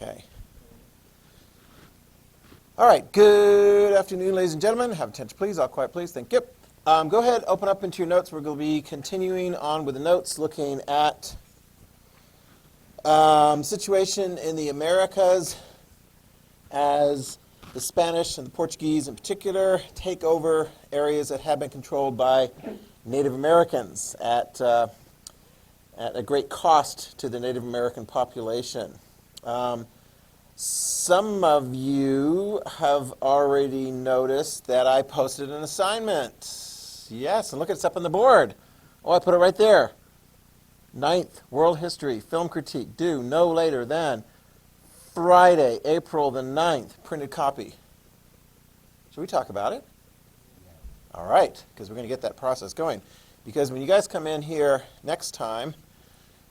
Okay. All right, good afternoon, ladies and gentlemen. Have attention, please. All quiet, please. Thank you. Go ahead, open up into your notes. We're going to be continuing on with the notes, looking at situation in the Americas as the Spanish and the Portuguese in particular take over areas that have been controlled by Native Americans at a great cost to the Native American population. Some of you have already noticed that I posted an assignment. Yes, and look, it's up on the board. Oh, I put it right there. 9th World History Film Critique, due no later than Friday, April the 9th, printed copy. Should we talk about it? All right, because we're going to get that process going. Because when you guys come in here next time,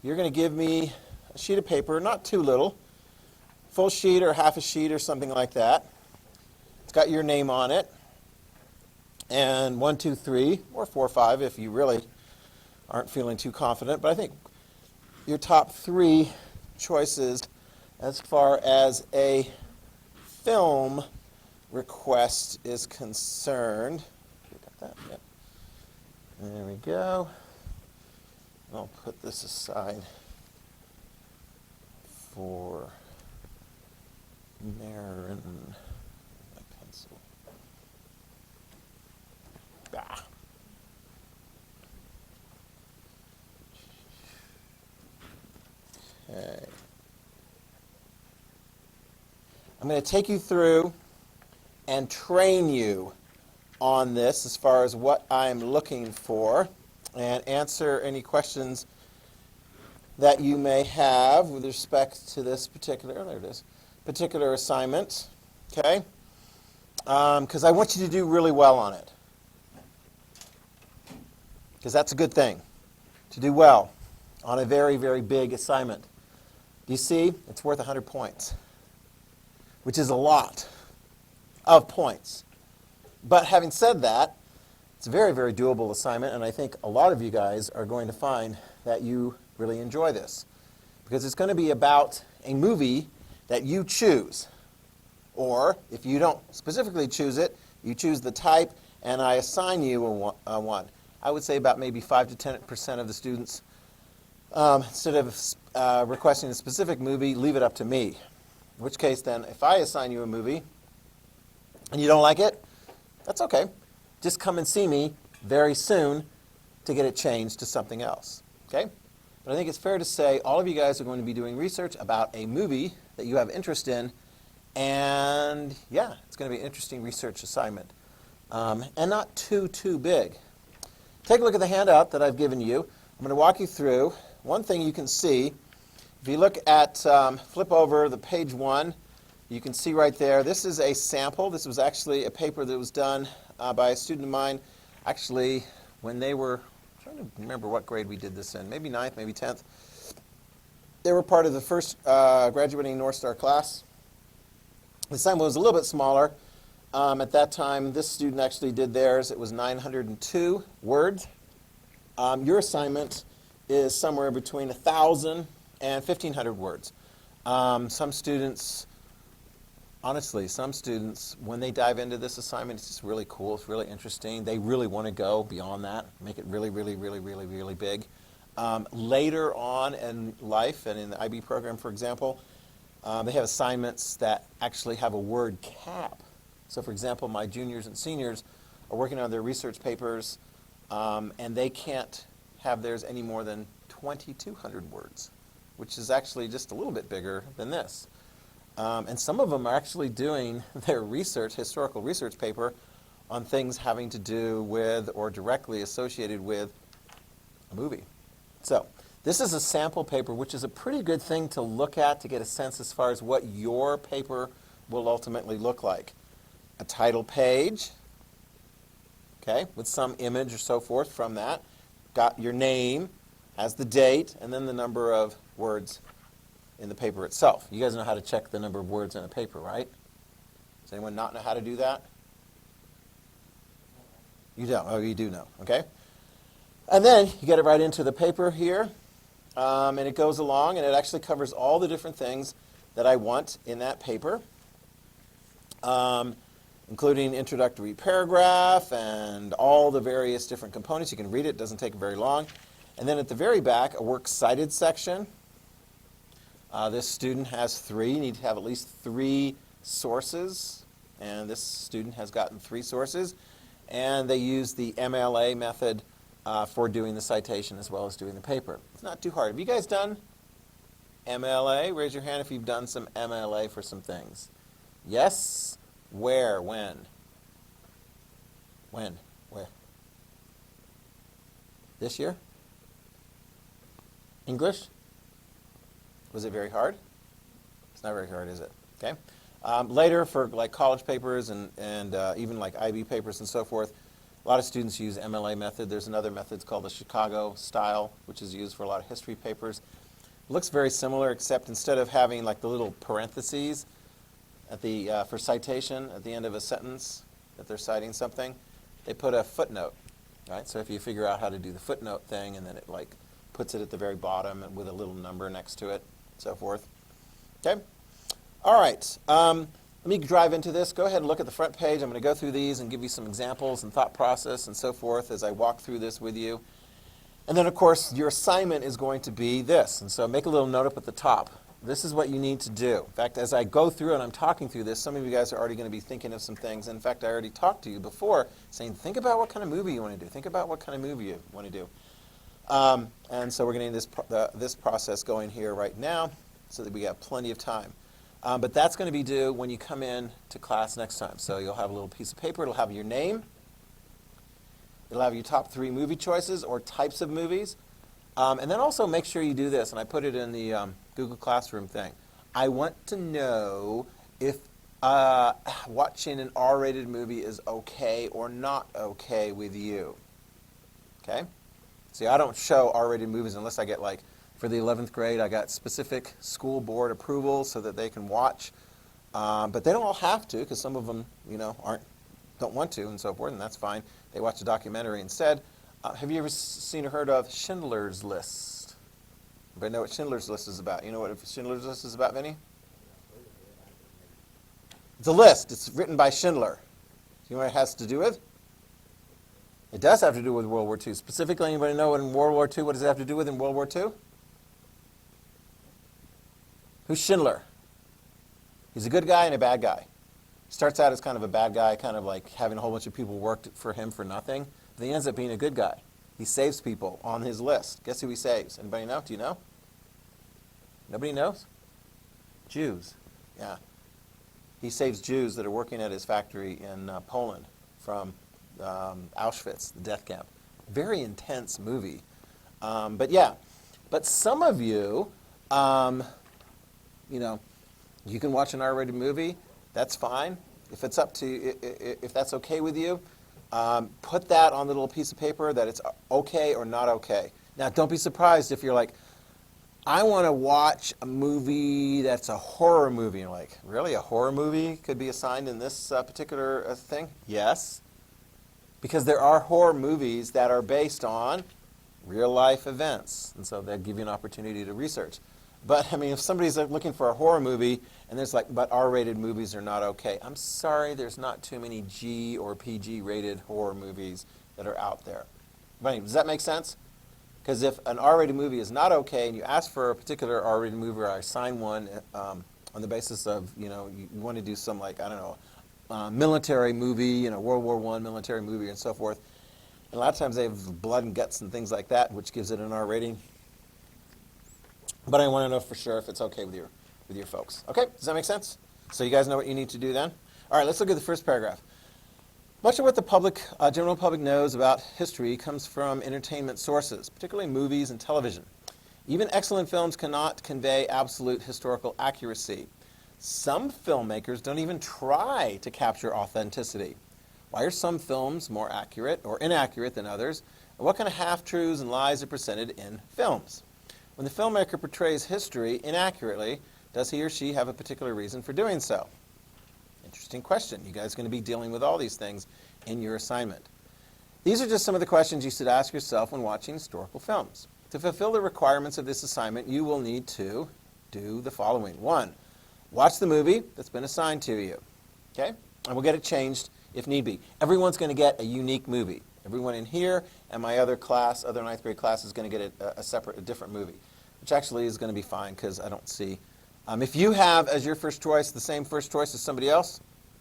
you're going to give me a sheet of paper, not too little, full sheet or half a sheet or something like that. It's got your name on it. And 1, 2, 3, or 4, 5 if you really aren't feeling too confident. But I think your top 3 choices as far as a film request is concerned. You got that? Yep. There we go. I'll put this aside for Marin. My pencil. Ah. Okay. I'm going to take you through and train you on this as far as what I'm looking for and answer any questions that you may have with respect to this particular, there it is, particular assignment, okay? Because I want you to do really well on it. Because that's a good thing, to do well on a very, very big assignment. Do you see? It's worth 100 points, which is a lot of points. But having said that, it's a very, very doable assignment, and I think a lot of you guys are going to find that you really enjoy this. Because it's going to be about a movie that you choose. Or, if you don't specifically choose it, you choose the type, and I assign you a one. I would say about maybe 5 to 10% of the students, instead of requesting a specific movie, leave it up to me. In which case, then, if I assign you a movie, and you don't like it, that's okay. Just come and see me very soon to get it changed to something else. Okay? But I think it's fair to say all of you guys are going to be doing research about a movie that you have interest in, and yeah, it's going to be an interesting research assignment. And not too big. Take a look at the handout that I've given you. I'm going to walk you through. One thing you can see, if you look at, flip over the page 1, you can see right there, this is a sample. This was actually a paper that was done by a student of mine, actually, when they were, I'm trying to remember what grade we did this in, maybe 9th, maybe 10th. They were part of the first graduating North Star class. The assignment was a little bit smaller. At that time, this student actually did theirs. It was 902 words. Your assignment is somewhere between 1,000 and 1,500 words. Some students, honestly, when they dive into this assignment, it's just really cool. It's really interesting. They really want to go beyond that, make it really, really, really, really, really big. Later on in life, and in the IB program, for example, they have assignments that actually have a word cap. So, for example, my juniors and seniors are working on their research papers, and they can't have theirs any more than 2,200 words, which is actually just a little bit bigger than this. And some of them are actually doing their research, historical research paper, on things having to do with or directly associated with a movie. So this is a sample paper, which is a pretty good thing to look at to get a sense as far as what your paper will ultimately look like. A title page, okay, with some image or so forth from that. Got your name, has the date, and then the number of words in the paper itself. You guys know how to check the number of words in a paper, right? Does anyone not know how to do that? You don't. Oh, you do know. Okay. And then you get it right into the paper here, and it goes along, and it actually covers all the different things that I want in that paper, including introductory paragraph and all the various different components. You can read it. It doesn't take very long. And then at the very back, a works cited section. This student has 3. You need to have at least 3 sources. And this student has gotten 3 sources. And they use the MLA method for doing the citation as well as doing the paper. It's not too hard. Have you guys done MLA? Raise your hand if you've done some MLA for some things. Yes? Where? When? When? Where? This year? English? Was it very hard? It's not very hard, is it? Okay. Later, for like college papers and even like IB papers and so forth, a lot of students use MLA method. There's another method, it's called the Chicago style, which is used for a lot of history papers. It looks very similar, except instead of having like the little parentheses at the for citation at the end of a sentence that they're citing something, they put a footnote, right? So if you figure out how to do the footnote thing, and then it like puts it at the very bottom and with a little number next to it, so forth. Okay. All right. Let me drive into this. Go ahead and look at the front page. I'm going to go through these and give you some examples and thought process and so forth as I walk through this with you. And then, of course, your assignment is going to be this. And so make a little note up at the top. This is what you need to do. In fact, as I go through and I'm talking through this, some of you guys are already going to be thinking of some things. In fact, I already talked to you before saying, think about what kind of movie you want to do. Think about what kind of movie you want to do. And so we're getting this process going here right now so that we have plenty of time. But that's going to be due when you come in to class next time. So you'll have a little piece of paper. It'll have your name. It'll have your top 3 movie choices or types of movies. And then also make sure you do this. And I put it in the Google Classroom thing. I want to know if watching an R-rated movie is okay or not okay with you. Okay? See, I don't show R-rated movies unless I get like, for the 11th grade, I got specific school board approval so that they can watch. But they don't all have to, because some of them, don't want to and so forth, and that's fine. They watch a documentary instead. Have you ever seen or heard of Schindler's List? Everybody know what Schindler's List is about? You know what Schindler's List is about, Vinny? It's a list. It's written by Schindler. Do you know what it has to do with? It does have to do with World War II. Specifically, anybody know in World War II, what does it have to do with in World War II? Who's Schindler? He's a good guy and a bad guy. Starts out as kind of a bad guy, kind of like having a whole bunch of people work for him for nothing. But he ends up being a good guy. He saves people on his list. Guess who he saves? Anybody know? Do you know? Nobody knows? Jews. Yeah. He saves Jews that are working at his factory in Poland from Auschwitz, the death camp. Very intense movie. But yeah. But some of you, you can watch an R-rated movie. That's fine. If it's up to, if that's okay with you, put that on the little piece of paper that it's okay or not okay. Now, don't be surprised if you're like, I want to watch a movie that's a horror movie. You're like, really? A horror movie could be assigned in this particular thing? Yes. Because there are horror movies that are based on real-life events. And so they give you an opportunity to research. But, if somebody's looking for a horror movie, and there's but R-rated movies are not okay. I'm sorry, there's not too many G or PG-rated horror movies that are out there. But does that make sense? Because if an R-rated movie is not okay, and you ask for a particular R-rated movie, or I assign one on the basis of, you want to do some, military movie, World War I military movie and so forth. And a lot of times they have blood and guts and things like that, which gives it an R rating. But I want to know for sure if it's okay with your folks. Okay, does that make sense? So you guys know what you need to do then? All right, let's look at the first paragraph. Much of what the general public knows about history comes from entertainment sources, particularly movies and television. Even excellent films cannot convey absolute historical accuracy. Some filmmakers don't even try to capture authenticity. Why are some films more accurate or inaccurate than others? And what kind of half-truths and lies are presented in films? When the filmmaker portrays history inaccurately, does he or she have a particular reason for doing so? Interesting question. You guys are going to be dealing with all these things in your assignment. These are just some of the questions you should ask yourself when watching historical films. To fulfill the requirements of this assignment, you will need to do the following. 1, Watch the movie that's been assigned to you, okay? And we'll get it changed if need be. Everyone's going to get a unique movie. Everyone in here and my other class, other ninth grade class, is going to get a different movie, which actually is going to be fine because I don't see. If you have as your first choice the same first choice as somebody else,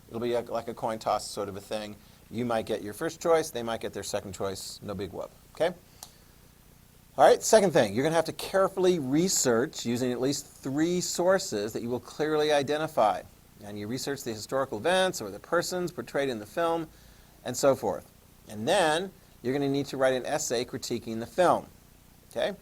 it'll be like a coin toss sort of a thing. You might get your first choice, they might get their second choice, no big whoop, okay? All right, second thing, you're going to have to carefully research using at least 3 sources that you will clearly identify. And you research the historical events or the persons portrayed in the film and so forth. And then you're going to need to write an essay critiquing the film, okay?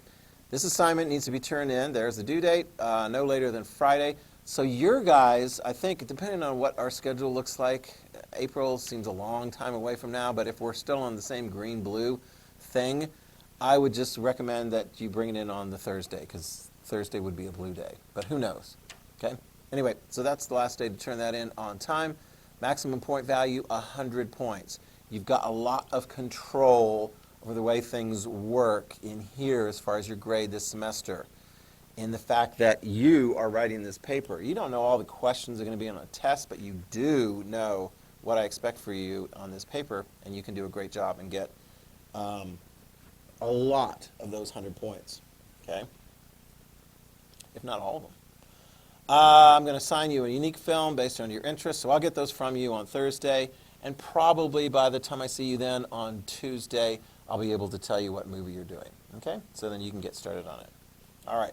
This assignment needs to be turned in. There's the due date, no later than Friday. So your guys, I think, depending on what our schedule looks like, April seems a long time away from now, but if we're still on the same green-blue thing, I would just recommend that you bring it in on the Thursday, because Thursday would be a blue day. But who knows, okay? Anyway, so that's the last day to turn that in on time. Maximum point value, 100 points. You've got a lot of control over the way things work in here as far as your grade this semester, in the fact that you are writing this paper. You don't know all the questions that are going to be on a test, but you do know what I expect for you on this paper, and you can do a great job and get a lot of those 100 points, okay? If not all of them. I'm going to assign you a unique film based on your interests, so I'll get those from you on Thursday, and probably by the time I see you then on Tuesday, I'll be able to tell you what movie you're doing, okay? So then you can get started on it. All right.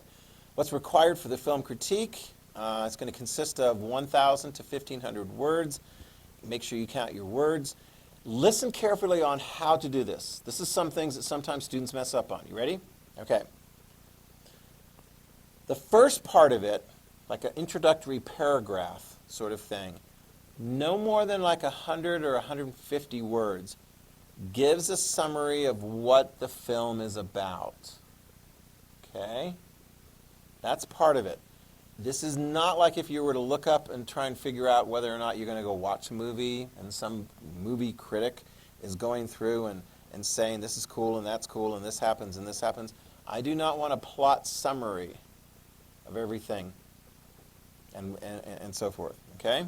What's required for the film critique? It's going to consist of 1,000 to 1,500 words. Make sure you count your words. Listen carefully on how to do this. This is some things that sometimes students mess up on. You ready? Okay. The first part of it, like an introductory paragraph sort of thing, no more than like 100 or 150 words, gives a summary of what the film is about. Okay? That's part of it. This is not like if you were to look up and try and figure out whether or not you're going to go watch a movie and some movie critic is going through and saying this is cool and that's cool and this happens and this happens. I do not want a plot summary of everything and so forth, okay?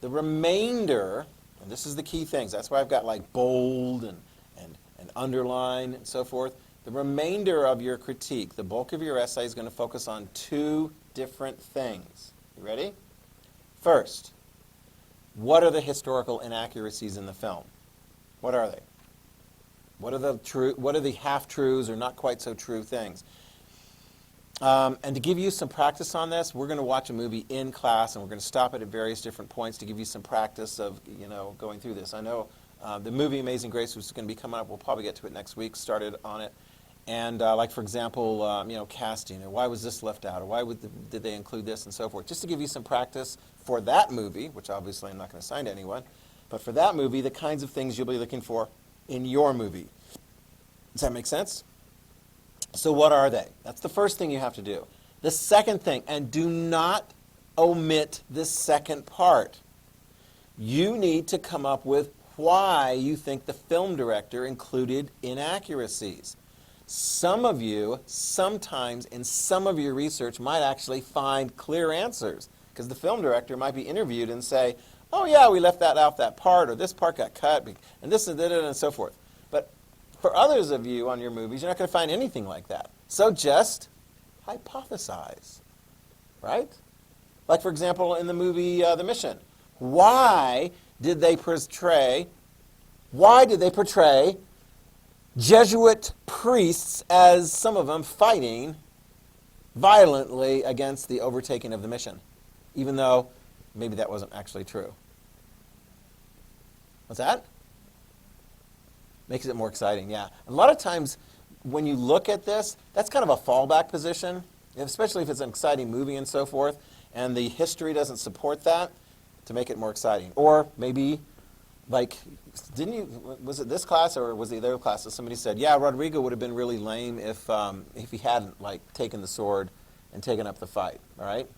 The remainder, and this is the key things, that's why I've got like bold and underline and so forth. The remainder of your critique, the bulk of your essay, is going to focus on 2 different things. You ready? First, what are the historical inaccuracies in the film? What are they? What are the half-truths or not quite so true things? And to give you some practice on this, we're going to watch a movie in class, and we're going to stop it at various different points to give you some practice of, going through this. I know the movie Amazing Grace, which is going to be coming up, we'll probably get to it next week, started on it. And like, for example, casting, or why was this left out, or why did they include this, and so forth. Just to give you some practice for that movie, which obviously I'm not going to assign to anyone, but for that movie, the kinds of things you'll be looking for in your movie. Does that make sense? So what are they? That's the first thing you have to do. The second thing, and do not omit the second part. You need to come up with why you think the film director included inaccuracies. Some of you, sometimes in some of your research, might actually find clear answers, because the film director might be interviewed and say, oh yeah, we left that out, that part, or this part got cut, and this and that, and so forth. But for others of you on your movies, you're not going to find anything like that. So just hypothesize, right? Like, for example, in the movie The Mission. Why did they portray Jesuit priests as some of them fighting violently against the overtaking of the mission, even though maybe that wasn't actually true? What's that? Makes it more exciting, yeah. A lot of times when you look at this, that's kind of a fallback position, especially if it's an exciting movie and so forth, and the history doesn't support that, to make it more exciting. Or maybe, like, was it this class or was it the other class that somebody said, yeah, Rodrigo would have been really lame if he hadn't, like, taken the sword and taken up the fight, all right?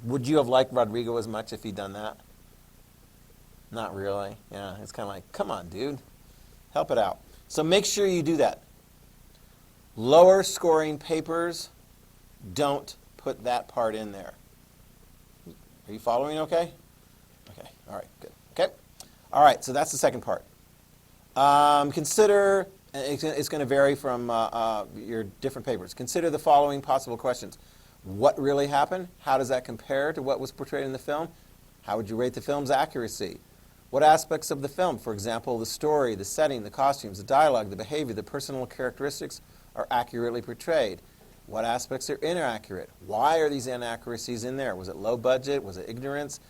Would you have liked Rodrigo as much if he'd done that? Not really. Yeah, it's kind of like, come on, dude. Help it out. So make sure you do that. Lower scoring papers, don't put that part in there. Are you following okay? Okay, all right, good. Okay, all right, so that's the second part. Consider, it's going to vary from your different papers. Consider the following possible questions. What really happened? How does that compare to what was portrayed in the film? How would you rate the film's accuracy? What aspects of the film, for example, the story, the setting, the costumes, the dialogue, the behavior, the personal characteristics, are accurately portrayed? What aspects are inaccurate? Why are these inaccuracies in there? Was it low budget? Was it ignorance?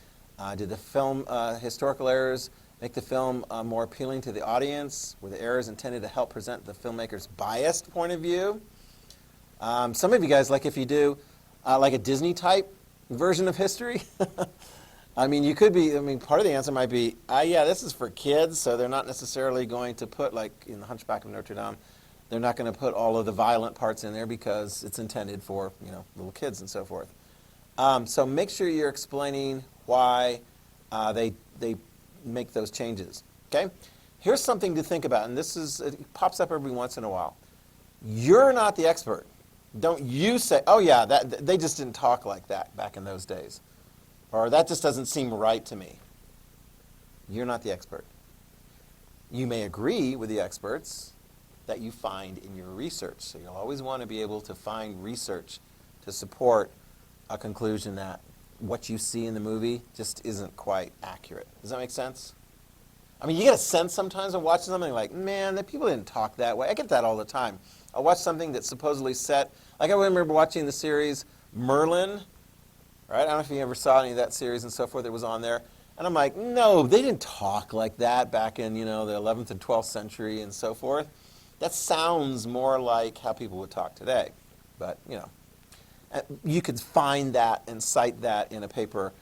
Did the film historical errors make the film more appealing to the audience? Were the errors intended to help present the filmmaker's biased point of view? Some of you guys, like if you do like a Disney-type version of history, I mean, you could be, I mean, part of the answer might be, yeah, this is for kids, so they're not necessarily going to put, like in The Hunchback of Notre Dame, they're not going to put all of the violent parts in there because it's intended for, you know, little kids and so forth. So make sure you're explaining why they make those changes, okay? Here's something to think about, and this is, it pops up every once in a while. You're not the expert. Don't you say, oh yeah, they just didn't talk like that back in those days. Or that just doesn't seem right to me. You're not the expert. You may agree with the experts that you find in your research. So you'll always want to be able to find research to support a conclusion that what you see in the movie just isn't quite accurate. Does that make sense? I mean, you get a sense sometimes of watching something like, man, the people didn't talk that way. I get that all the time. I'll watch something that's supposedly set, like I remember watching the series Merlin, right? I don't know if you ever saw any of that series and so forth that was on there. And I'm like, no, they didn't talk like that back in, you know, the 11th and 12th century and so forth. That sounds more like how people would talk today. But, you know, you could find that and cite that in a paper,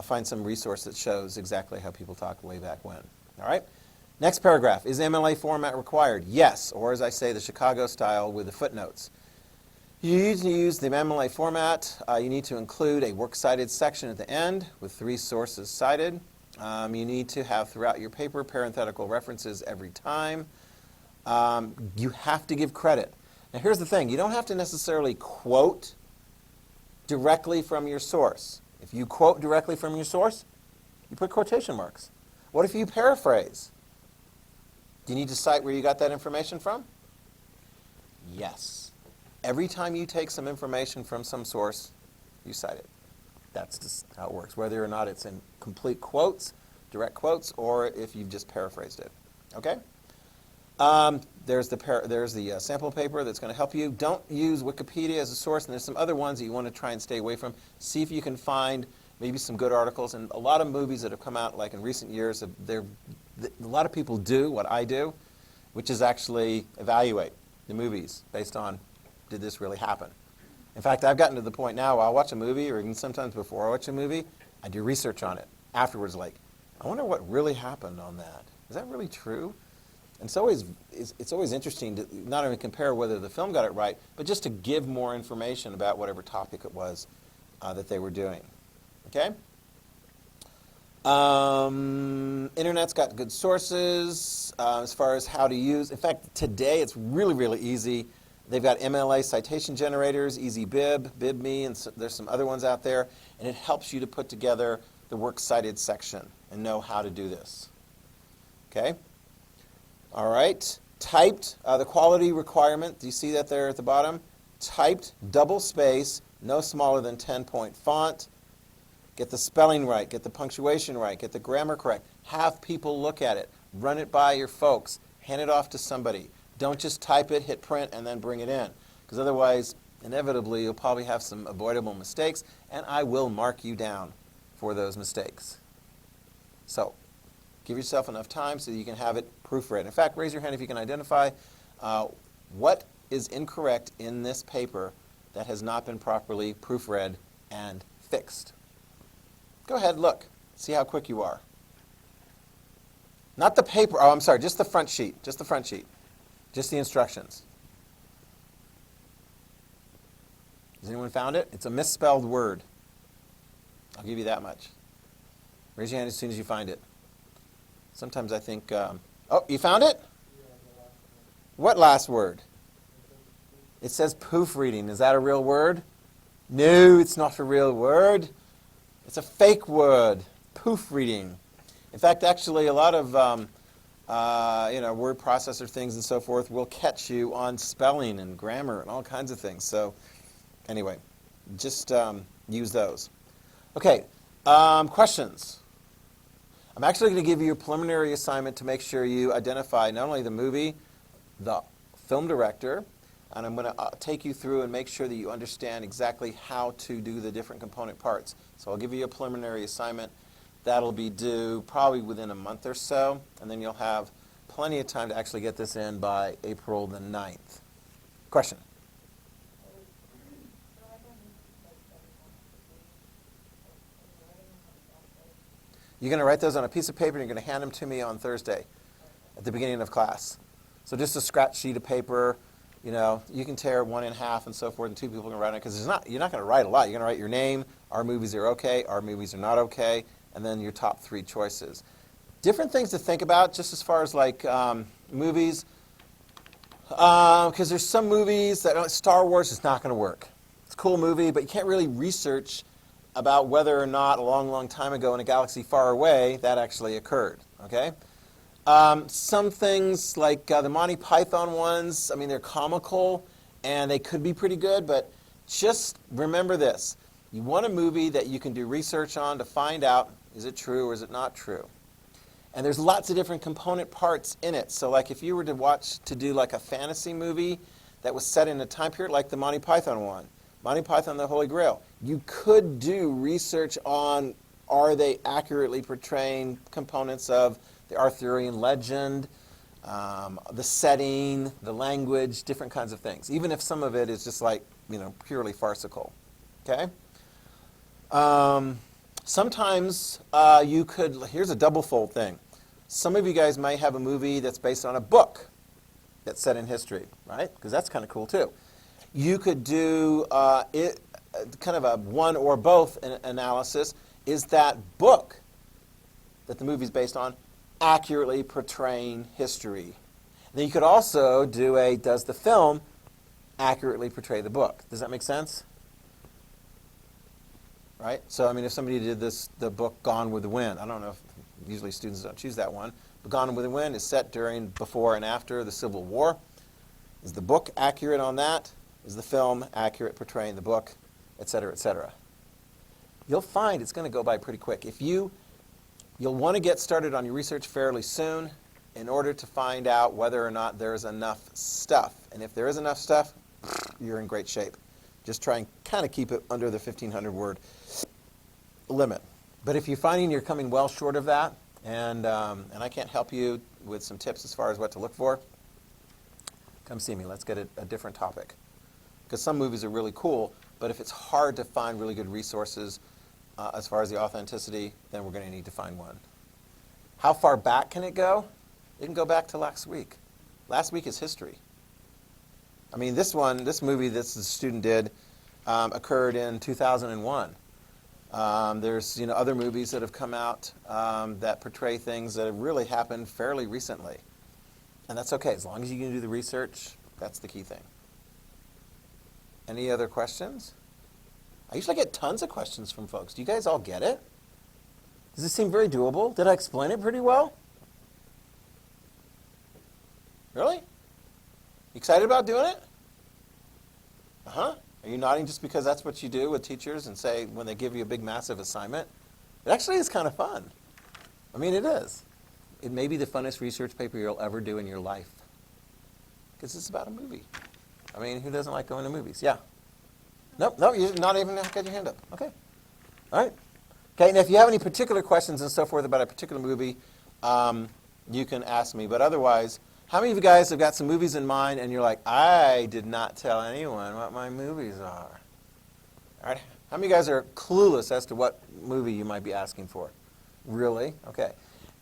find some resource that shows exactly how people talked way back when. All right? Next paragraph. Is MLA format required? Yes, or as I say, the Chicago style with the footnotes. You need to use the MLA format. You need to include a works cited section at the end with 3 sources cited. You need to have throughout your paper parenthetical references every time. You have to give credit. Now here's the thing. You don't have to necessarily quote directly from your source. If you quote directly from your source, you put quotation marks. What if you paraphrase? Do you need to cite where you got that information from? Yes. Every time you take some information from some source, you cite it. That's just how it works, whether or not it's in complete quotes, direct quotes, or if you've just paraphrased it. Okay? There's the sample paper that's going to help you. Don't use Wikipedia as a source, and there's some other ones that you want to try and stay away from. See if you can find maybe some good articles. And a lot of movies that have come out, like in recent years, a lot of people do what I do, which is actually evaluate the movies based on, did this really happen? In fact, I've gotten to the point now, I'll watch a movie, or even sometimes before I watch a movie, I do research on it. Afterwards, like, I wonder what really happened on that. Is that really true? And it's always interesting to not only compare whether the film got it right, but just to give more information about whatever topic it was that they were doing. Okay? Internet's got good sources as far as how to use. In fact, today it's really, really easy. They've got MLA citation generators, EasyBib, BibMe, and there's some other ones out there. And it helps you to put together the works cited section and know how to do this. Okay? All right. Typed, the quality requirement. Do you see that there at the bottom? Typed, double space, no smaller than 10-point font. Get the spelling right. Get the punctuation right. Get the grammar correct. Have people look at it. Run it by your folks. Hand it off to somebody. Don't just type it, hit print, and then bring it in. Because otherwise, inevitably, you'll probably have some avoidable mistakes, and I will mark you down for those mistakes. So, give yourself enough time so that you can have it proofread. In fact, raise your hand if you can identify what is incorrect in this paper that has not been properly proofread and fixed. Go ahead, look. See how quick you are. Not the paper. Oh, I'm sorry, just the front sheet. Just the front sheet. Just the instructions. Has anyone found it? It's a misspelled word. I'll give you that much. Raise your hand as soon as you find it. Sometimes I think, oh, you found it? What last word? It says proofreading. Is that a real word? No, it's not a real word. It's a fake word, proofreading. In fact, actually, a lot of word processor things and so forth will catch you on spelling and grammar and all kinds of things. So anyway, just use those. Okay, questions? I'm actually going to give you a preliminary assignment to make sure you identify not only the movie, the film director, and I'm going to take you through and make sure that you understand exactly how to do the different component parts. So I'll give you a preliminary assignment. That'll be due probably within a month or so, and then you'll have plenty of time to actually get this in by April the 9th. Question? You're going to write those on a piece of paper and you're going to hand them to me on Thursday at the beginning of class. So just a scratch sheet of paper, you can tear one in half and so forth, and two people can write on it, because you're not going to write a lot. You're going to write your name, our movies are okay, our movies are not okay, and then your top 3 choices. Different things to think about just as far as like movies, because there's some movies that Star Wars is not going to work. It's a cool movie, but you can't really research about whether or not a long, long time ago in a galaxy far away that actually occurred. Okay? Some things like the Monty Python ones, they're comical and they could be pretty good, but just remember this. You want a movie that you can do research on to find out, is it true or is it not true? And there's lots of different component parts in it. So like if you were to do like a fantasy movie that was set in a time period like the Monty Python one, Monty Python, the Holy Grail, you could do research on, are they accurately portraying components of the Arthurian legend, the setting, the language, different kinds of things, even if some of it is just like, purely farcical. Okay? Sometimes here's a double-fold thing. Some of you guys might have a movie that's based on a book that's set in history, right? Because that's kind of cool too. You could do kind of a one or both analysis. Is that book that the movie's based on accurately portraying history? Then you could also do does the film accurately portray the book? Does that make sense? Right? So, if somebody did the book Gone with the Wind, I don't know if usually students don't choose that one, but Gone with the Wind is set before and after the Civil War. Is the book accurate on that? Is the film accurate portraying the book, et cetera, et cetera? You'll find it's going to go by pretty quick. You'll want to get started on your research fairly soon in order to find out whether or not there's enough stuff. And if there is enough stuff, you're in great shape. Just try and kind of keep it under the 1,500 word limit. But if you're finding you're coming well short of that, and I can't help you with some tips as far as what to look for, come see me. Let's get a different topic. Because some movies are really cool, but if it's hard to find really good resources as far as the authenticity, then we're going to need to find one. How far back can it go? It can go back to last week. Last week is history. This movie that the student did occurred in 2001. There's other movies that have come out that portray things that have really happened fairly recently. And that's okay. As long as you can do the research, that's the key thing. Any other questions? I usually get tons of questions from folks. Do you guys all get it? Does this seem very doable? Did I explain it pretty well? Really? Excited about doing it? Uh-huh. Are you nodding just because that's what you do with teachers and say when they give you a big, massive assignment? It actually is kind of fun. It is. It may be the funnest research paper you'll ever do in your life. Because it's about a movie. Who doesn't like going to movies? Yeah. Nope, you're not even got your hand up. Okay. All right. Okay, and if you have any particular questions and so forth about a particular movie, you can ask me. But otherwise, how many of you guys have got some movies in mind and you're like, I did not tell anyone what my movies are? All right. How many of you guys are clueless as to what movie you might be asking for? Really? Okay.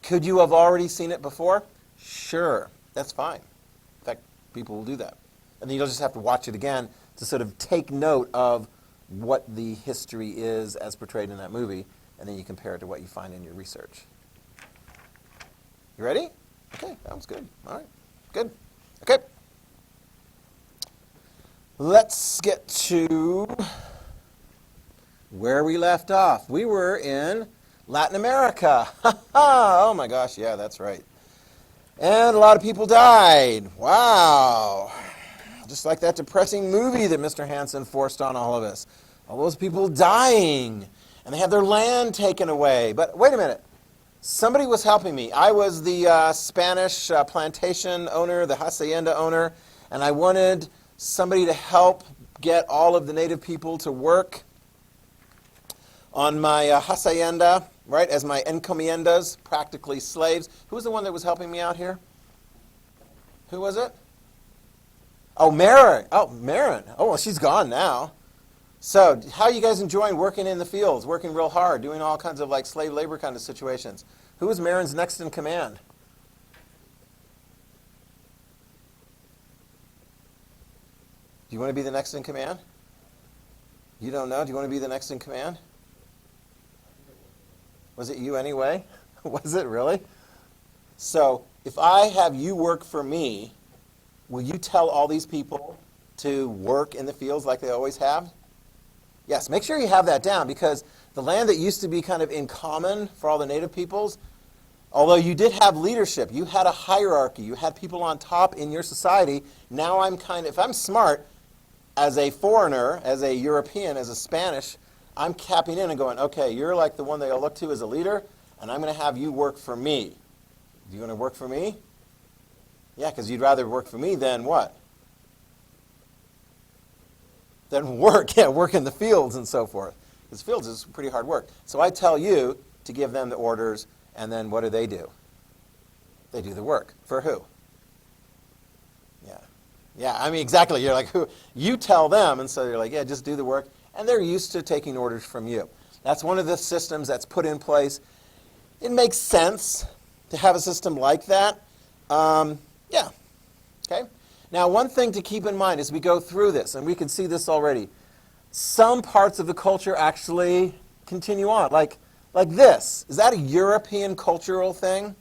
Could you have already seen it before? Sure. That's fine. In fact, people will do that. And then you'll just have to watch it again to sort of take note of what the history is as portrayed in that movie, and then you compare it to what you find in your research. You ready? Okay, that was good. All right, good. Okay. Let's get to where we left off. We were in Latin America. Oh my gosh, yeah, that's right. And a lot of people died. Wow. Just like that depressing movie that Mr. Hansen forced on all of us. All those people dying, and they had their land taken away. But wait a minute. Somebody was helping me. I was the Spanish plantation owner, the hacienda owner, and I wanted somebody to help get all of the native people to work on my hacienda, right, as my encomiendas, practically slaves. Who was the one that was helping me out here? Who was it? Oh, Marin. Oh, Marin. Oh, well, she's gone now. So how are you guys enjoying working in the fields, working real hard, doing all kinds of like slave labor kind of situations? Who is Marin's next in command? Do you want to be the next in command? You don't know? Do you want to be the next in command? Was it you anyway? Was it really? So if I have you work for me, will you tell all these people to work in the fields like they always have? Yes, make sure you have that down, because the land that used to be kind of in common for all the native peoples, although you did have leadership, you had a hierarchy, you had people on top in your society. Now if I'm smart, as a foreigner, as a European, as a Spanish, I'm capping in and going, okay, you're like the one that I look to as a leader, and I'm going to have you work for me. Do you want to work for me? Yeah, because you'd rather work for me than what? Than work, yeah, work in the fields and so forth. Because fields is pretty hard work. So I tell you to give them the orders, and then what do? They do the work. For who? Yeah, I mean, exactly. You're like, who? You tell them, and so you're like, yeah, just do the work. And they're used to taking orders from you. That's one of the systems that's put in place. It makes sense to have a system like that. Yeah, okay? Now, one thing to keep in mind as we go through this, and we can see this already, some parts of the culture actually continue on, like this. Is that a European cultural thing?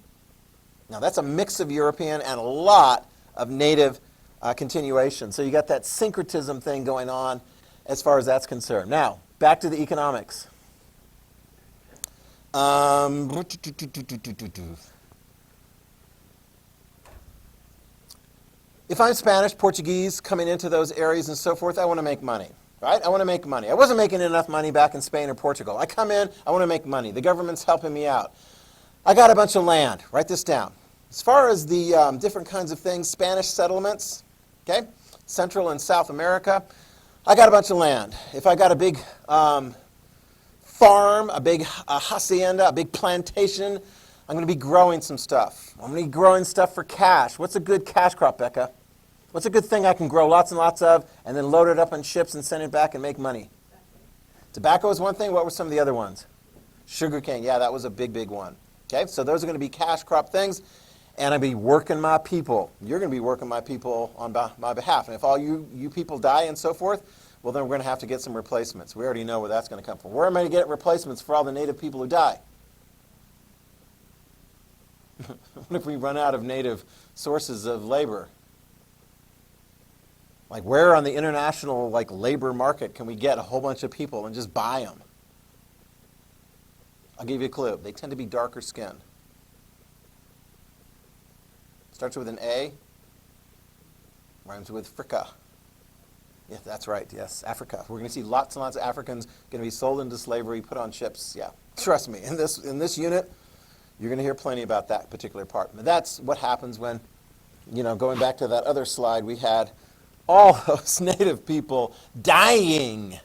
Now, that's a mix of European and a lot of native continuation. So you got that syncretism thing going on as far as that's concerned. Now, back to the economics. If I'm Spanish, Portuguese, coming into those areas and so forth, I want to make money, right? I want to make money. I wasn't making enough money back in Spain or Portugal. I come in, I want to make money. The government's helping me out. I got a bunch of land. Write this down. As far as the different kinds of things, Spanish settlements, okay, Central and South America, I got a bunch of land. If I got a big farm, a big hacienda, a big plantation, I'm going to be growing some stuff. I'm going to be growing stuff for cash. What's a good cash crop, Becca? What's a good thing I can grow lots and lots of and then load it up on ships and send it back and make money? Tobacco is one thing. What were some of the other ones? Sugarcane. Yeah, that was a big, big one. Okay, so those are going to be cash crop things. And I'll be working my people. You're going to be working my people on my behalf. And if all you people die and so forth, well, then we're going to have to get some replacements. We already know where that's going to come from. Where am I going to get replacements for all the native people who die? What if we run out of native sources of labor? Like, where on the international labor market can we get a whole bunch of people and just buy them? I'll give you a clue. They tend to be darker skinned. Starts with an A, rhymes with Fricka. Yeah, that's right, yes, Africa. We're going to see lots and lots of Africans going to be sold into slavery, put on ships. Yeah, trust me, in this unit, you're going to hear plenty about that particular part. But that's what happens when, going back to that other slide, we had all those native people dying.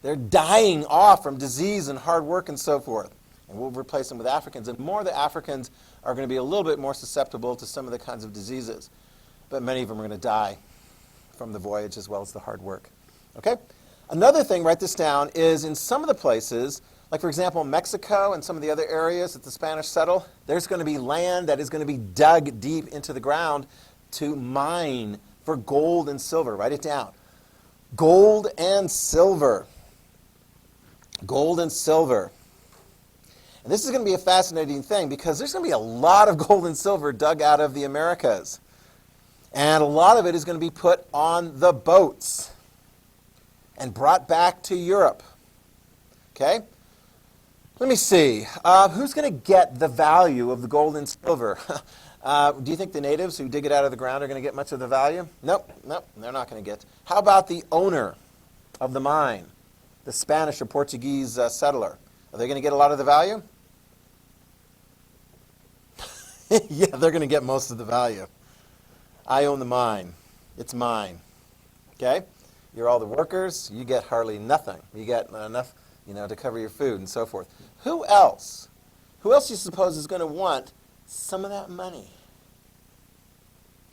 They're dying off from disease and hard work and so forth. And we'll replace them with Africans. And more of the Africans are going to be a little bit more susceptible to some of the kinds of diseases. But many of them are going to die from the voyage as well as the hard work. Okay? Another thing, write this down, is in some of the places, like for example Mexico and some of the other areas that the Spanish settle, there's going to be land that is going to be dug deep into the ground to mine for gold and silver. Write it down. Gold and silver. Gold and silver. And this is going to be a fascinating thing because there's going to be a lot of gold and silver dug out of the Americas. And a lot of it is going to be put on the boats and brought back to Europe. Okay? Let me see. Who's going to get the value of the gold and silver? Do you think the natives who dig it out of the ground are going to get much of the value? Nope, they're not going to get. How about the owner of the mine, the Spanish or Portuguese settler? Are they going to get a lot of the value? Yeah, they're going to get most of the value. I own the mine. It's mine. Okay? You're all the workers. You get hardly nothing. You get enough, to cover your food and so forth. Who else? Who else do you suppose is going to want some of that money?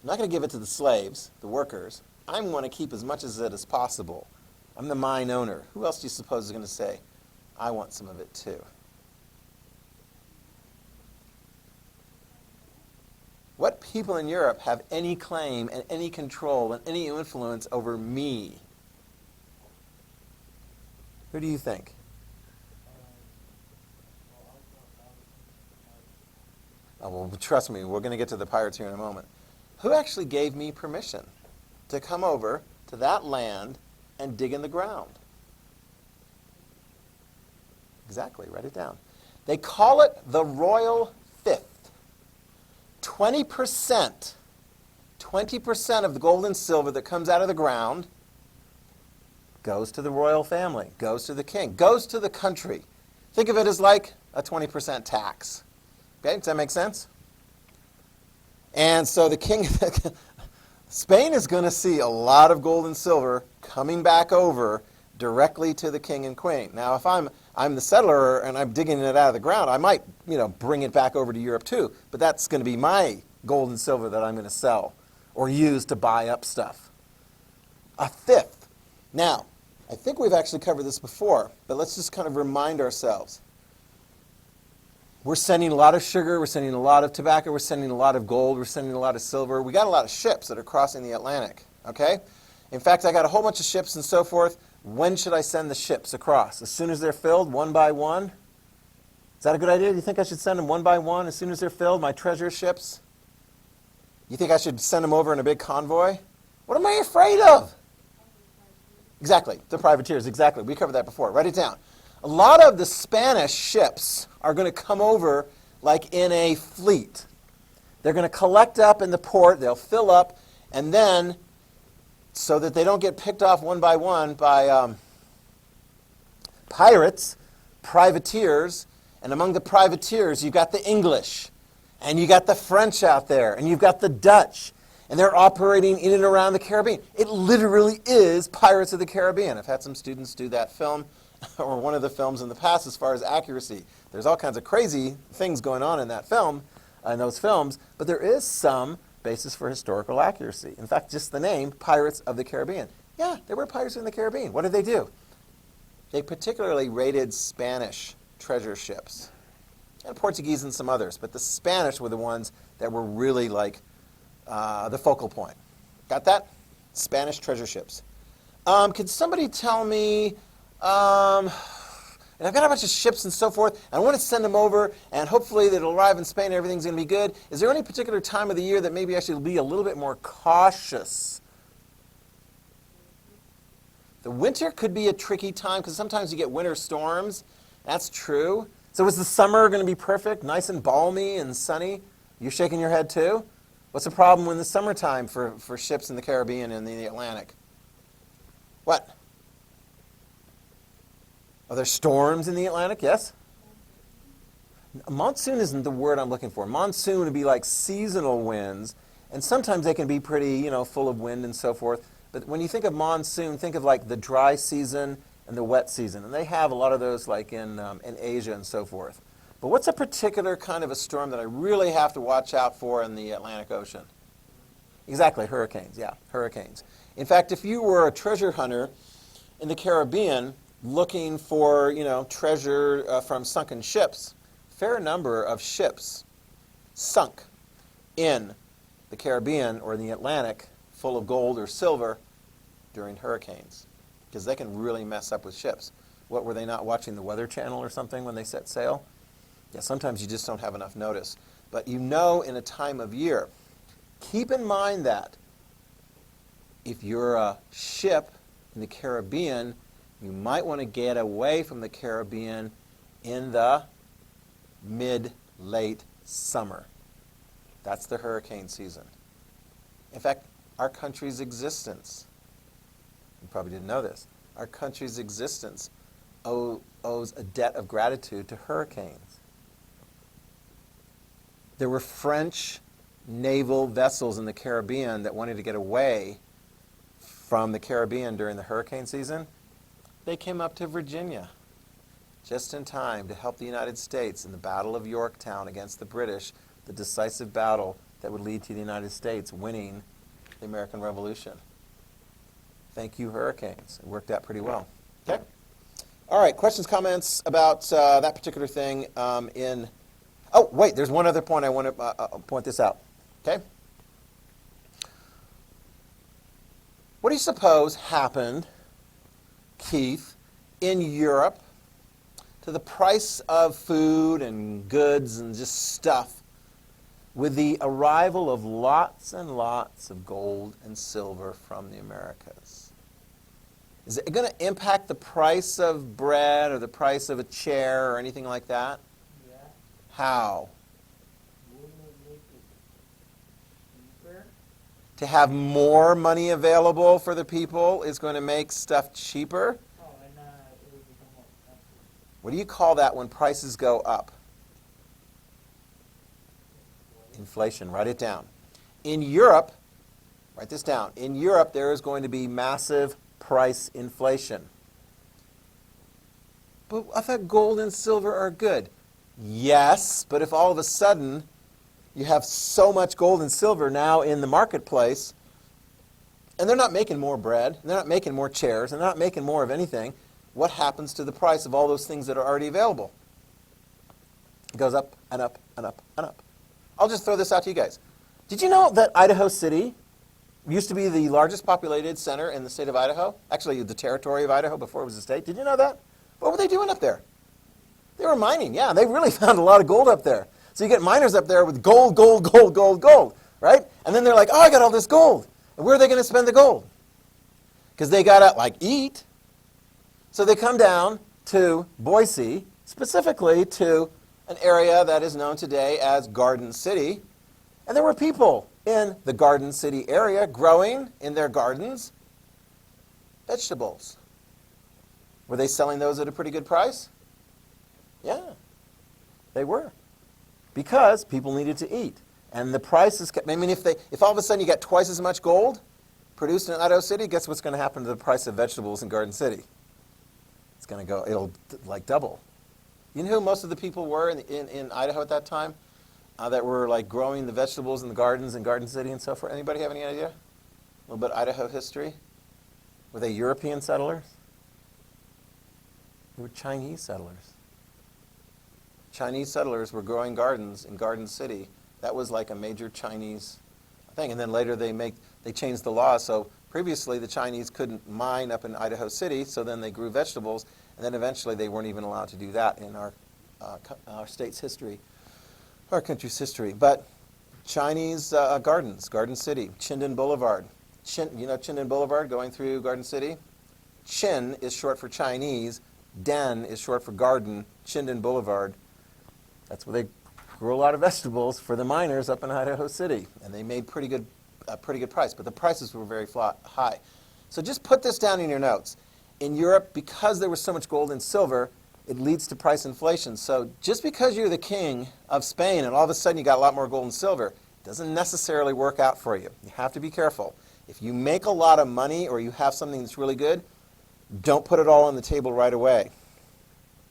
I'm not going to give it to the slaves, the workers. I want to keep as much of it as possible. I'm the mine owner. Who else do you suppose is going to say, I want some of it too? What people in Europe have any claim and any control and any influence over me? Who do you think? Oh, well, trust me, we're going to get to the pirates here in a moment. Who actually gave me permission to come over to that land and dig in the ground? Exactly, write it down. They call it the Royal Fifth. 20% of the gold and silver that comes out of the ground goes to the royal family, goes to the king, goes to the country. Think of it as like a 20% tax. Okay, does that make sense? And so the king, Spain is going to see a lot of gold and silver coming back over directly to the king and queen. Now, if I'm the settler and I'm digging it out of the ground, I might, bring it back over to Europe too. But that's going to be my gold and silver that I'm going to sell or use to buy up stuff. A fifth. Now, I think we've actually covered this before, but let's just kind of remind ourselves. We're sending a lot of sugar, we're sending a lot of tobacco, we're sending a lot of gold, we're sending a lot of silver. We got a lot of ships that are crossing the Atlantic, okay? In fact, I got a whole bunch of ships and so forth. When should I send the ships across? As soon as they're filled, one by one? Is that a good idea? Do you think I should send them one by one as soon as they're filled, my treasure ships? You think I should send them over in a big convoy? What am I afraid of? Exactly, the privateers, exactly. We covered that before. Write it down. A lot of the Spanish ships are going to come over like in a fleet. They're going to collect up in the port, they'll fill up, and then, so that they don't get picked off one by pirates, privateers, and among the privateers you've got the English, and you got the French out there, and you've got the Dutch, and they're operating in and around the Caribbean. It literally is Pirates of the Caribbean. I've had some students do that film, or one of the films in the past as far as accuracy. There's all kinds of crazy things going on in that film, in those films, but there is some basis for historical accuracy. In fact, just the name, Pirates of the Caribbean. Yeah, there were pirates in the Caribbean. What did they do? They particularly raided Spanish treasure ships, and Portuguese and some others, but the Spanish were the ones that were really like the focal point. Got that? Spanish treasure ships. Could somebody tell me, and I've got a bunch of ships and so forth, and I want to send them over, and hopefully they'll arrive in Spain and everything's going to be good. Is there any particular time of the year that maybe I should be a little bit more cautious? The winter could be a tricky time because sometimes you get winter storms. That's true. So is the summer going to be perfect, nice and balmy and sunny? You're shaking your head too? What's the problem in the summertime for ships in the Caribbean and in the Atlantic? What? Are there storms in the Atlantic? Yes? Monsoon isn't the word I'm looking for. Monsoon would be like seasonal winds, and sometimes they can be pretty, full of wind and so forth. But when you think of monsoon, think of like the dry season and the wet season. And they have a lot of those like in Asia and so forth. But what's a particular kind of a storm that I really have to watch out for in the Atlantic Ocean? Exactly, hurricanes. Yeah, hurricanes. In fact, if you were a treasure hunter in the Caribbean looking for, treasure from sunken ships, a fair number of ships sunk in the Caribbean or in the Atlantic full of gold or silver during hurricanes, because they can really mess up with ships. What, were they not watching the Weather Channel or something when they set sail? Yeah, sometimes you just don't have enough notice. But in a time of year, keep in mind that if you're a ship in the Caribbean, You might want to get away from the Caribbean in the mid-late summer. That's the hurricane season. In fact, our country's existence, you probably didn't know this, our country's existence owes a debt of gratitude to hurricanes. There were French naval vessels in the Caribbean that wanted to get away from the Caribbean during the hurricane season. They came up to Virginia just in time to help the United States in the Battle of Yorktown against the British, the decisive battle that would lead to the United States winning the American Revolution. Thank you, hurricanes. It worked out pretty well. Okay? All right, questions, comments about that particular thing Oh, wait, there's one other point I want to point this out. Okay? What do you suppose happened, Keith, in Europe to the price of food and goods and just stuff with the arrival of lots and lots of gold and silver from the Americas? Is it going to impact the price of bread or the price of a chair or anything like that? Yeah. How? Will it make it cheaper? To have more money available for the people is going to make stuff cheaper? Oh, and it will become more expensive. What do you call that when prices go up? Inflation. Write it down. In Europe, write this down. In Europe, there is going to be massive price inflation. But I thought gold and silver are good. Yes, but if all of a sudden you have so much gold and silver now in the marketplace, and they're not making more bread, they're not making more chairs, they're not making more of anything, what happens to the price of all those things that are already available? It goes up and up and up and up. I'll just throw this out to you guys. Did you know that Idaho City used to be the largest populated center in the state of Idaho? Actually, the territory of Idaho before it was a state. Did you know that? What were they doing up there? They were mining. Yeah, they really found a lot of gold up there. So you get miners up there with gold, gold, gold, gold, gold, right? And then they're like, oh, I got all this gold. And where are they going to spend the gold? Because they got to, like, eat. So they come down to Boise, specifically to an area that is known today as Garden City. And there were people in the Garden City area growing in their gardens vegetables. Were they selling those at a pretty good price? Yeah, they were. Because people needed to eat. And the prices kept, I mean, if all of a sudden you got twice as much gold produced in Idaho City, guess what's going to happen to the price of vegetables in Garden City? It's going to go, it'll like double. You know who most of the people were in Idaho at that time that were like growing the vegetables in the gardens in Garden City and so forth? Anybody have any idea? A little bit of Idaho history? Were they European settlers? They were Chinese settlers. Chinese settlers were growing gardens in Garden City. That was like a major Chinese thing. And then later they changed the law. So previously the Chinese couldn't mine up in Idaho City, so then they grew vegetables. And then eventually they weren't even allowed to do that in our state's history, our country's history. But Chinese gardens, Garden City, Chinden Boulevard. You know Chinden Boulevard going through Garden City? Chin is short for Chinese. Den is short for garden. Chinden Boulevard. That's where they grew a lot of vegetables for the miners up in Idaho City. And they made pretty good price. But the prices were very high. So just put this down in your notes. In Europe, because there was so much gold and silver, it leads to price inflation. So just because you're the king of Spain and all of a sudden you got a lot more gold and silver, it doesn't necessarily work out for you. You have to be careful. If you make a lot of money or you have something that's really good, don't put it all on the table right away.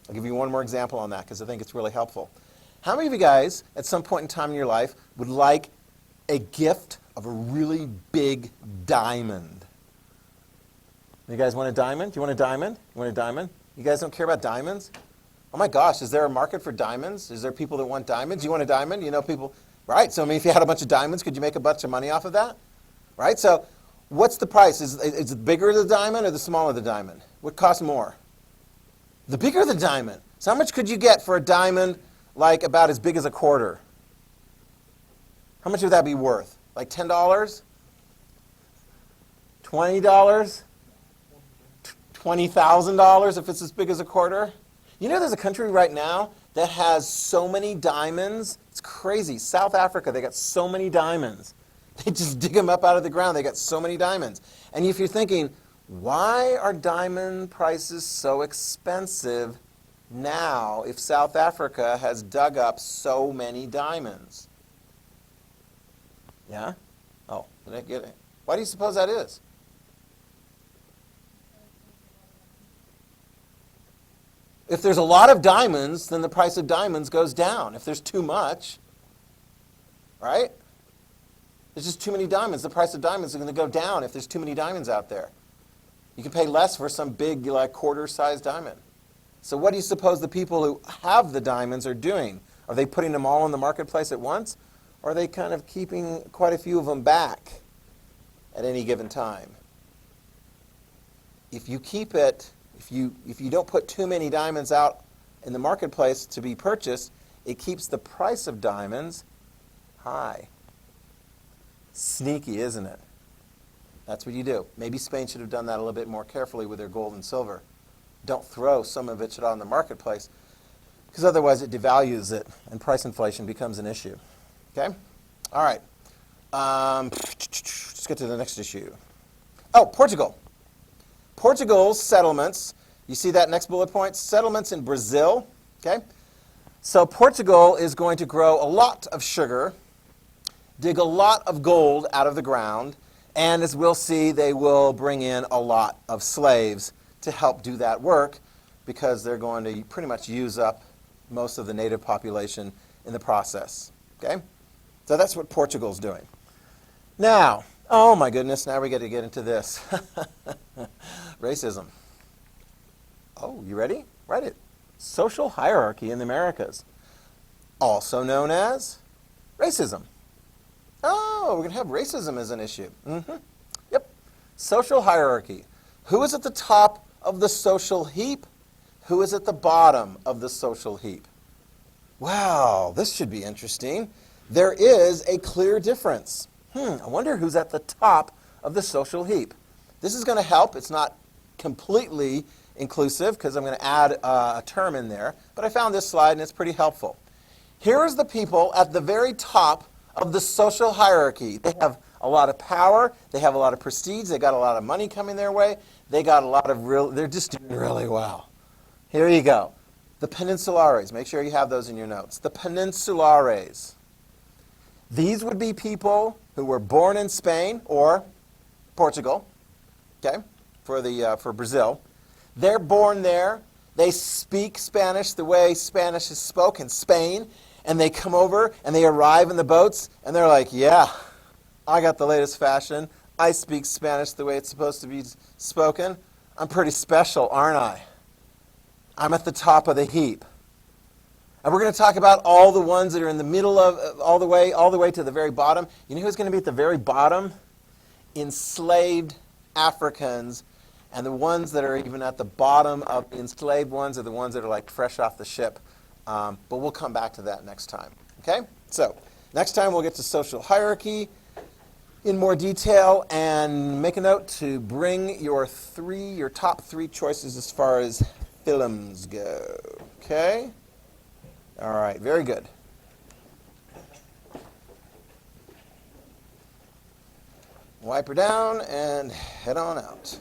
I'll give you one more example on that because I think it's really helpful. How many of you guys at some point in time in your life would like a gift of a really big diamond? You guys want a diamond? Do you want a diamond? You want a diamond? You guys don't care about diamonds? Oh my gosh, is there a market for diamonds? Is there people that want diamonds? You want a diamond? You know people, right? So I mean, if you had a bunch of diamonds, could you make a bunch of money off of that? Right? So what's the price? Is it bigger the diamond or the smaller the diamond? What costs more? The bigger the diamond. So how much could you get for a diamond like about as big as a quarter? How much would that be worth? Like $10? $20? $20,000 if it's as big as a quarter. You know there's a country right now that has so many diamonds. It's crazy. South Africa, they got so many diamonds. They just dig them up out of the ground. They got so many diamonds. And if you're thinking, why are diamond prices so expensive now if South Africa has dug up so many diamonds? Yeah? Oh, did I get it? Why do you suppose that is? If there's a lot of diamonds, then the price of diamonds goes down. If there's too much, right? There's just too many diamonds. The price of diamonds is going to go down if there's too many diamonds out there. You can pay less for some big, like, quarter-sized diamond. So what do you suppose the people who have the diamonds are doing? Are they putting them all in the marketplace at once? Or are they kind of keeping quite a few of them back at any given time? If you keep it, if you don't put too many diamonds out in the marketplace to be purchased, it keeps the price of diamonds high. Sneaky, isn't it? That's what you do. Maybe Spain should have done that a little bit more carefully with their gold and silver. Don't throw some of it out in the marketplace, because otherwise it devalues it and price inflation becomes an issue. Okay? All right. Let's get to the next issue. Oh, Portugal. Portugal's settlements, you see that next bullet point? Settlements in Brazil. Okay? So Portugal is going to grow a lot of sugar, dig a lot of gold out of the ground, and as we'll see, they will bring in a lot of slaves to help do that work, because they're going to pretty much use up most of the native population in the process. Okay? So that's what Portugal's doing. Now, oh my goodness, now we got to get into this. Racism. Oh, you ready? Write it. Social hierarchy in the Americas, also known as racism. Oh, we're going to have racism as an issue. Yep. Social hierarchy. Who is at the top of the social heap? Who is at the bottom of the social heap? Wow, this should be interesting. There is a clear difference. I wonder who's at the top of the social heap. This is going to help. It's not completely inclusive because I'm going to add a term in there. But I found this slide and it's pretty helpful. Here's the people at the very top of the social hierarchy. They have a lot of power. They have a lot of prestige. They got a lot of money coming their way. They got a lot of they're just doing really well. Here you go. The Peninsulares. Make sure you have those in your notes. The Peninsulares. These would be people who were born in Spain or Portugal, okay, for Brazil. They're born there. They speak Spanish the way Spanish is spoken in Spain, and they come over and they arrive in the boats, and they're like, yeah, I got the latest fashion. I speak Spanish the way it's supposed to be spoken. I'm pretty special, aren't I? I'm at the top of the heap. And we're going to talk about all the ones that are in the middle of, all the way to the very bottom. You know who's going to be at the very bottom? Enslaved Africans. And the ones that are even at the bottom of the enslaved ones are the ones that are like fresh off the ship. But we'll come back to that next time. Okay? So, next time we'll get to social hierarchy in more detail, and make a note to bring your top three choices as far as films go. Okay? All right, very good. Wipe her down and head on out.